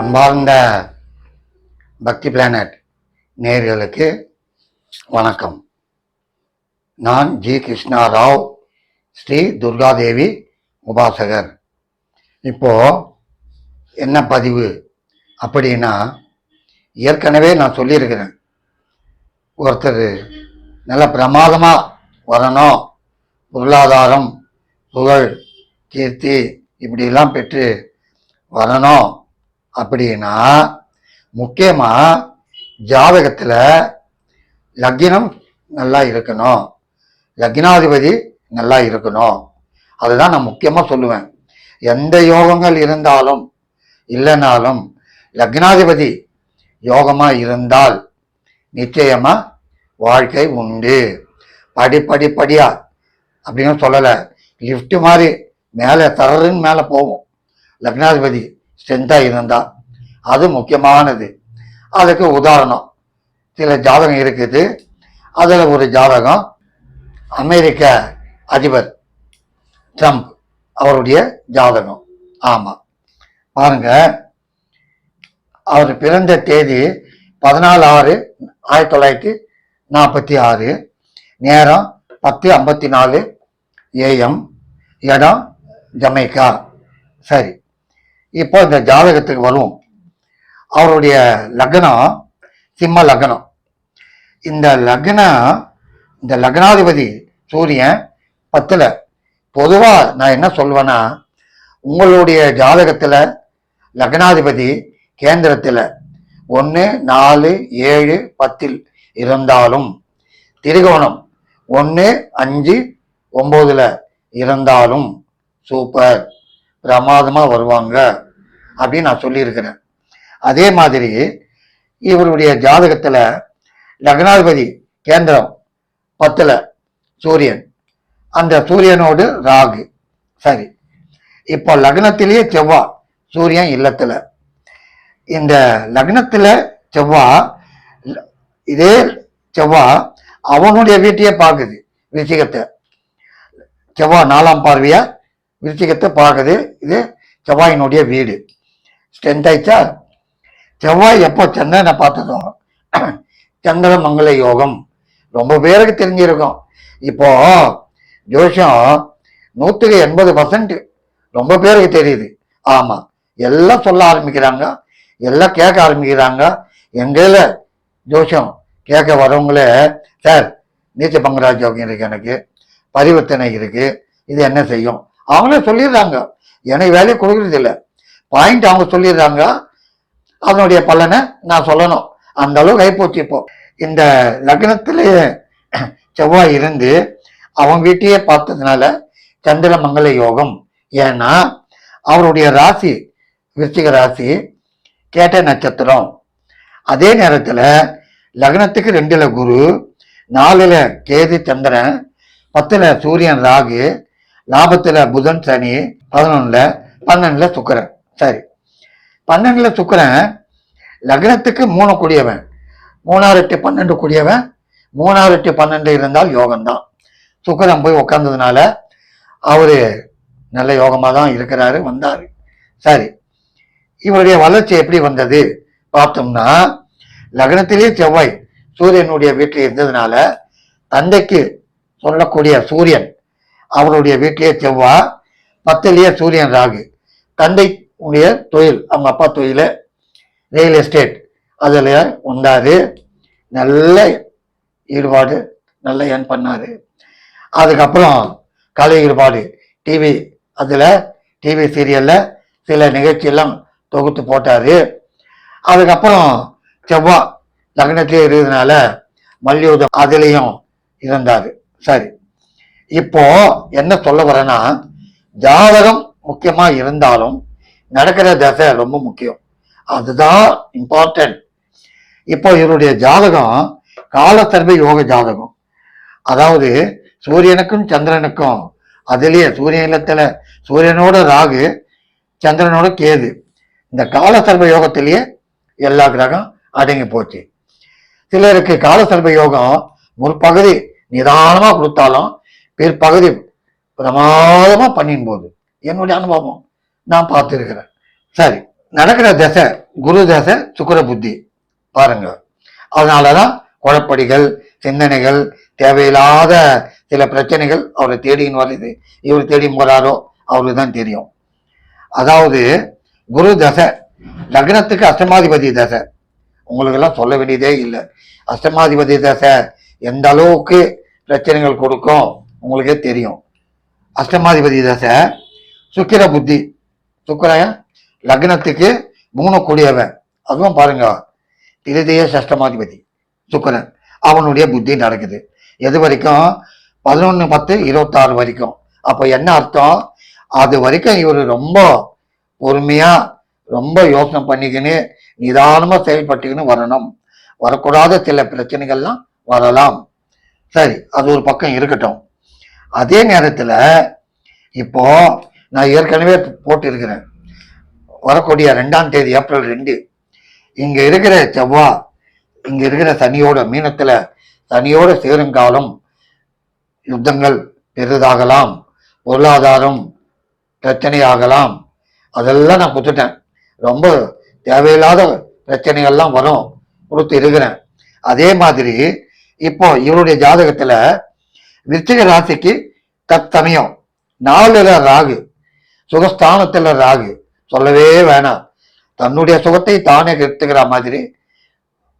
அன்பார்ந்த பக்தி பிளானட் நேயர்களுக்கு வணக்கம். நான் ஜி கிருஷ்ணா ராவ், ஸ்ரீ துர்காதேவி உபாசகர். இப்போ என்ன பதிவு அப்படின்னா, ஏற்கனவே நான் சொல்லியிருக்கிறேன், ஒருத்தர் நல்ல பிரமாதமாக வரணும், பொருளாதாரம், புகழ், கீர்த்தி இப்படிலாம் பெற்று வரணும் அப்படின்னா முக்கியமாக ஜாதகத்தில் லக்னம் நல்லா இருக்கணும், லக்னாதிபதி நல்லா இருக்கணும். அதுதான் நான் முக்கியமாக சொல்லுவேன். எந்த யோகங்கள் இருந்தாலும் இல்லைனாலும் லக்னாதிபதி யோகமாக இருந்தால் நிச்சயமாக வாழ்க்கை உண்டு. படிப்படியாக அப்படின்னு சொல்லலை, லிஃப்ட் மாதிரி மேலே தரன்னு மேலே போகும். லக்னாதிபதி ஸ்ட்ரென்த்தாக இருந்தால் அது முக்கியமானது. அதுக்கு உதாரணம் சில ஜாதகம் இருக்குது. அதில் ஒரு ஜாதகம் அமெரிக்க அதிபர் ட்ரம்ப் அவருடைய ஜாதகம். ஆமாம், பாருங்க, அவர் பிறந்த தேதி 14/6/1946, நேரம் 10:54 AM, இடம் ஜமைக்கா. சரி, இப்போ இந்த ஜாதகத்துக்கு வருவோம். அவருடைய லக்னம் சிம்ம லக்னம். இந்த லக்னாதிபதி சூரியன் 10ல். பொதுவாக நான் என்ன சொல்வேன்னா, உங்களுடைய ஜாதகத்தில் லக்னாதிபதி கேந்திரத்தில் 1, 4, 7, 10 இருந்தாலும், திரிகோணம் 1, 5, 9 இருந்தாலும் சூப்பர், பிரமாதமாக வருவாங்க அப்படின்னு நான் சொல்லியிருக்கிறேன். அதே மாதிரி இவருடைய ஜாதகத்தில் லக்னாதிபதி கேந்திரம் 10ல் சூரியன், அந்த சூரியனோடு ராகு. சரி, இப்போ லக்னத்திலேயே செவ்வாய், சூரியன் இல்லத்தில். இந்த லக்னத்தில் செவ்வாய், இதே செவ்வாய் அவனுடைய வீட்டையே பார்க்குது, விருச்சிகத்தை. செவ்வாய் 4ஆம் பார்வையா விருச்சிகத்தை பார்க்குது. இது செவ்வாயினுடைய வீடு. ஸ்ட்ரென்த் ஆயிடுச்சா? செவ்வாய் எப்போ சந்திரனை பார்த்ததும் சந்திர மங்கள யோகம் ரொம்ப பேருக்கு தெரிஞ்சிருக்கும். இப்போ ஜோஷம் 180% ரொம்ப பேருக்கு தெரியுது. ஆமாம், எல்லாம் சொல்ல ஆரம்பிக்கிறாங்க, எல்லாம் கேட்க ஆரம்பிக்கிறாங்க. எங்கேல ஜோஷம் கேட்க வரவங்களே, சார் நீச்ச பங்கராஜ் யோகம் இருக்கு, எனக்கு பரிவர்த்தனை இருக்கு, இது என்ன செய்யும்? அவங்களே சொல்லிடுறாங்க, எனக்கு வேலையை கொடுக்குறது இல்லை. பாயிண்ட் அவங்க சொல்லிடுறாங்க, அதனுடைய பலனை நான் சொல்லணும். அந்த அளவு கைப்போச்சு. இப்போ இந்த லக்னத்திலேயே செவ்வாய் இருந்து அவன் வீட்டையே பார்த்ததுனால சந்திர மங்கள யோகம். ஏன்னா அவருடைய ராசி விருச்சிக ராசி, கேட்ட நட்சத்திரம். அதே நேரத்தில் லக்னத்துக்கு 2ல் குரு, 4ல் கேது சந்திரன், 10ல் சூரியன் ராகு, லாபத்தில் புதன் சனி, 11ல் சுக்கிரன். சரி, 12ல் சுக்கிரன் லக்னத்துக்கு 3 கூடியவன், 3/8 கூடியவன். 3/8 இருந்தால் யோகம்தான். சுக்கிரன் போய் உட்கார்ந்ததுனால அவரு நல்ல யோகமாக தான் இருக்கிறாரு, வந்தாரு. சரி, இவருடைய வளர்ச்சி எப்படி வந்தது பார்த்தோம்னா, லக்னத்திலேயே செவ்வாய் சூரியனுடைய வீட்டில் இருந்ததுனால தந்தைக்கு சொல்லக்கூடிய சூரியன் அவருடைய வீட்டிலேயே செவ்வாய், 10லேயே சூரியன் ராகு. தந்தை உடைய தொழில், அவங்க அப்பா தொழில் ரியல் எஸ்டேட், அதில் வந்தார். நல்ல ஈடுபாடு, நல்ல ஏர்ன் பண்ணார். அதுக்கப்புறம் கலை ஈடுபாடு, டிவி, அதில் டிவி சீரியலில் சில நிகழ்ச்சியெல்லாம் தொகுத்து போட்டார். அதுக்கப்புறம் செவ்வாய் லக்னத்திலே இருக்கிறதுனால மல்யுத்தம் அதுலேயும் இருந்தார். சரி, இப்போ என்ன சொல்ல வரேன்னா, ஜாதகம் முக்கியமா இருந்தாலும் நடக்கிற தசை ரொம்ப முக்கியம், அதுதான் இம்பார்ட்டன்ட். இப்போ இவருடைய ஜாதகம் காலசர்ப யோக ஜாதகம். அதாவது சூரியனுக்கும் சந்திரனுக்கும், அதுலேயே சூரியனிலத்துல சூரியனோட ராகு, சந்திரனோட கேது. இந்த காலசர்ப யோகத்திலேயே எல்லா கிரகம் அடங்கி போச்சு. சிலருக்கு காலசர்ப யோகம் முற்பகுதி நிதானமா கொடுத்தாலும் பிற்பகுதி பிரமாதமா பண்ணின் போது என்னுடைய அனுபவம் நான் பார்த்துருக்கிறேன். சரி, நடக்கிற தசை குரு தசை சுக்கிர புத்தி பாருங்க. அதனாலதான் குழப்படிகள், சிந்தனைகள், தேவையில்லாத சில பிரச்சனைகள் அவரை தேடின்னு வருது. இவர் தேடி போறாரோ அவருக்கு தான் தெரியும். அதாவது குரு தசை லக்னத்துக்கு அஷ்டமாதிபதி தசை, உங்களுக்கு எல்லாம் சொல்ல வேண்டியதே இல்லை. அஷ்டமாதிபதி தசை எந்த அளவுக்கு பிரச்சனைகள் கொடுக்கும் உங்களுக்கே தெரியும். அஷ்டமாதிபதி தசை சுக்கிர புத்தி, சுக்கிரன் லக்னத்துக்கு 3 கூடியவன், அதுவும் பாருங்க திருதிய சஷ்டமாதிபதி சுக்கிரன், அவனுடைய புத்தி நடக்குது. எது வரைக்கும்? 11/10/26 வரைக்கும். அப்ப என்ன அர்த்தம்? அது வரைக்கும் இவர் ரொம்ப பொறுமையா ரொம்ப யோசனை பண்ணிக்கின்னு நிதானமா செயல்பட்டுக்கின்னு வரணும். வரக்கூடாத சில பிரச்சனைகள்லாம் வரலாம். சரி, அது ஒரு பக்கம் இருக்கட்டும். அதே நேரத்துல இப்போ நான் ஏற்கனவே போட்டு இருக்கிறேன், வரக்கூடிய 2ஆம் தேதி ஏப்ரல் 2 இங்க இருக்கிற செவ்வாய் இங்க இருக்கிற சனியோட மீனத்துல சனியோட சேருங்காலம் யுத்தங்கள் பெரிதாகலாம், பொருளாதாரம் பிரச்சனை ஆகலாம். அதெல்லாம் நான் கொடுத்துட்டேன். ரொம்ப தேவையில்லாத பிரச்சனைகள்லாம் வரும் கொடுத்து இருக்கிறேன். அதே மாதிரி இப்போ இவருடைய ஜாதகத்துல விருச்சிக ராசிக்கு தற்சமயம் 4ல ராகு, சுகஸ்தானத்துல ராகு, சொல்லவே வேணாம். தன்னுடைய சுகத்தை தானே கெடுத்துக்கிற மாதிரி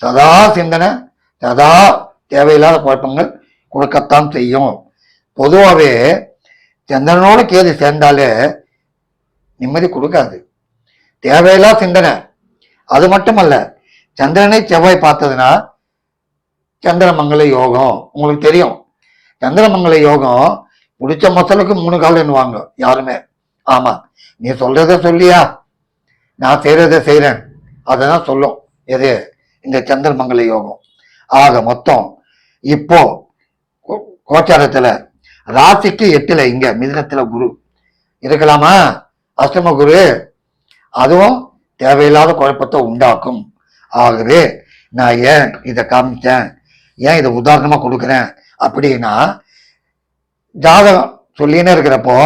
சதா சிந்தனை, சதா தேவையில்லாத குழப்பங்கள் கொடுக்கத்தான் செய்யும். பொதுவாகவே சந்திரனோட கேது சேர்ந்தாலே நிம்மதி கொடுக்காது, தேவையில்லாத சிந்தனை. அது மட்டுமல்ல, சந்திரனை செவ்வாய் பார்த்ததுன்னா சந்திரமங்கல யோகம். உங்களுக்கு தெரியும், சந்திரமங்கல யோகம் பிடிச்ச மசலுக்கு 3 கால் என்னுவாங்க யாருமே. ஆமா, நீ சொல்றத சொல்லியா, நான் செய்யறத செய்யறேன், அதான் சொல்லும் எது இந்த சந்திரமங்கல யோகம். ஆக மொத்தம் இப்போ கோச்சாரத்துல ராசிக்கு 8ல இங்க மிதுனத்துல குரு இருக்கலாமா? அஷ்டம குரு, அதுவும் தேவையில்லாத குழப்பத்தை உண்டாக்கும். ஆகவே நான் ஏன் இதை காமிச்சேன், ஏன் இதை உதாரணமா கொடுக்குறேன் அப்படின்னா, ஜாதகம் சொல்லினே இருக்கிறப்போ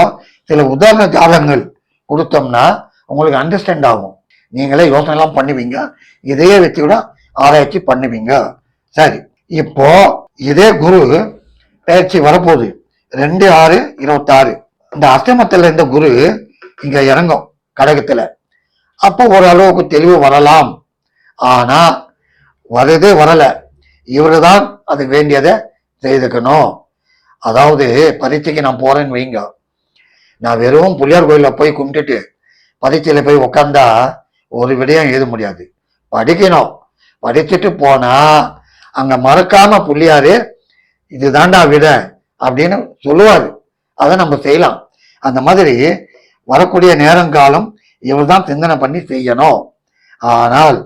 சில உதாரண ஜாதகங்கள் கொடுத்தோம்னா உங்களுக்கு அண்டர்ஸ்டாண்ட் ஆகும். நீங்களே யோசனை எல்லாம் பண்ணுவீங்க, இதையே வச்சு கூட ஆராய்ச்சி பண்ணுவீங்க. சரி, இப்போ இதே குரு பயிற்சி வரப்போகுது 2/6/26. இந்த அஷ்டமத்துல இருந்த குரு இங்க இறங்கும் கடகத்துல. அப்போ ஓரளவுக்கு தெளிவு வரலாம். ஆனா வருது வரல, இவருதான் அது வேண்டியதை செய்துக்கணும். அதாவது பரீட்சைக்கு நான் போறேன்னு வைங்க, நான் வெறும் புள்ளியார் கோயில போய் கும்பிட்டுட்டு பரீட்சையில போய் உட்காந்தா ஒரு விடயம் எழுத முடியாது. படிக்கணும். படிச்சுட்டு போனா அங்க மறக்காம புள்ளியாரு இதுதாண்டா விட அப்படின்னு சொல்லுவாரு, அதை நம்ம செய்யலாம். அந்த மாதிரி வரக்கூடிய நேரங்காலம் இவர் தான் சிந்தனை பண்ணி செய்யணும். ஆனால்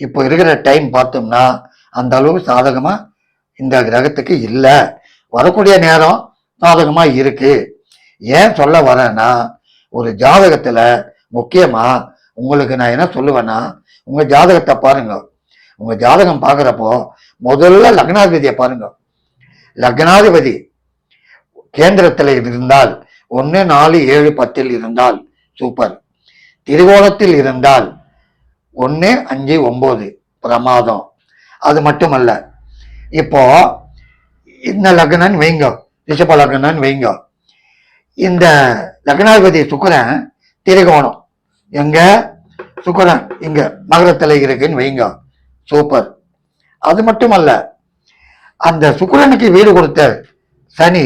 இப்போ இருக்கிற டைம் பார்த்தோம்னா அந்த அளவு சாதகமா இந்த கிரகத்துக்கு இல்லை. வரக்கூடிய நேரம் சாதகமா இருக்கு. ஏன் சொல்ல வரேன்னா, ஒரு ஜாதகத்துல முக்கியமா உங்களுக்கு நான் என்ன சொல்லுவேன்னா, உங்க ஜாதகத்தை பாருங்க. உங்க ஜாதகம் பாக்குறப்போ முதல்ல லக்னாதிபதியை பாருங்க. லக்னாதிபதி கேந்திரத்தில் இருந்தால் 1, 4, 7, 10 இருந்தால் சூப்பர். திரிகோணத்தில் இருந்தால் 1, 5, 9 பிரமாதம். அது மட்டுமல்ல, இப்போ இந்த லக்னன் வைங்க, ரிஷப லக்னன் வைங்க, இந்த லக்னாதிபதி சுக்கிரன் திரிகோணம் எங்க, சுக்கிரன் இங்க மகரத்துல இருக்குன்னு வைங்க, சூப்பர். அது மட்டுமல்ல, அந்த சுக்கிரனுக்கு வீடு கொடுத்த சனி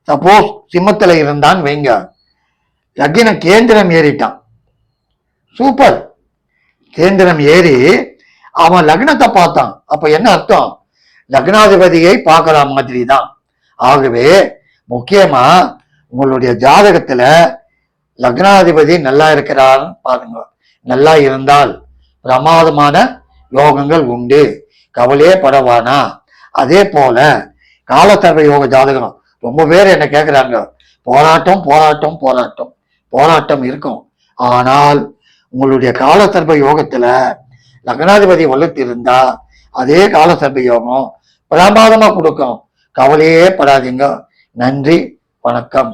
சப்போஸ் சிம்மத்துல இருந்தான் வைங்க, லக்ன கேந்திரம் ஏறிட்டான், சூப்பர். கேந்திரம் ஏறி அவன் லக்னத்தை பார்த்தான். அப்ப என்ன அர்த்தம்? லக்னாதிபதியை பார்க்கிற மாதிரி தான். ஆகவே முக்கியமா உங்களுடைய ஜாதகத்துல லக்னாதிபதி நல்லா இருக்கிறான்னு பாருங்க. நல்லா இருந்தால் பிரமாதமான யோகங்கள் உண்டு, கவலையே படவானா. அதே போல காலசர்ப யோக ஜாதகம் ரொம்ப பேர் என்ன கேட்கிறாங்க, போராட்டம் போராட்டம் போராட்டம் போராட்டம் இருக்கும். ஆனால் உங்களுடைய காலசர்ப யோகத்துல லக்னாதிபதி வலுத்து இருந்தா அதே காலசர்ப யோகம் பிரமாதமா கொடுக்கும். கவலையே படாதீங்க. நன்றி, வணக்கம்.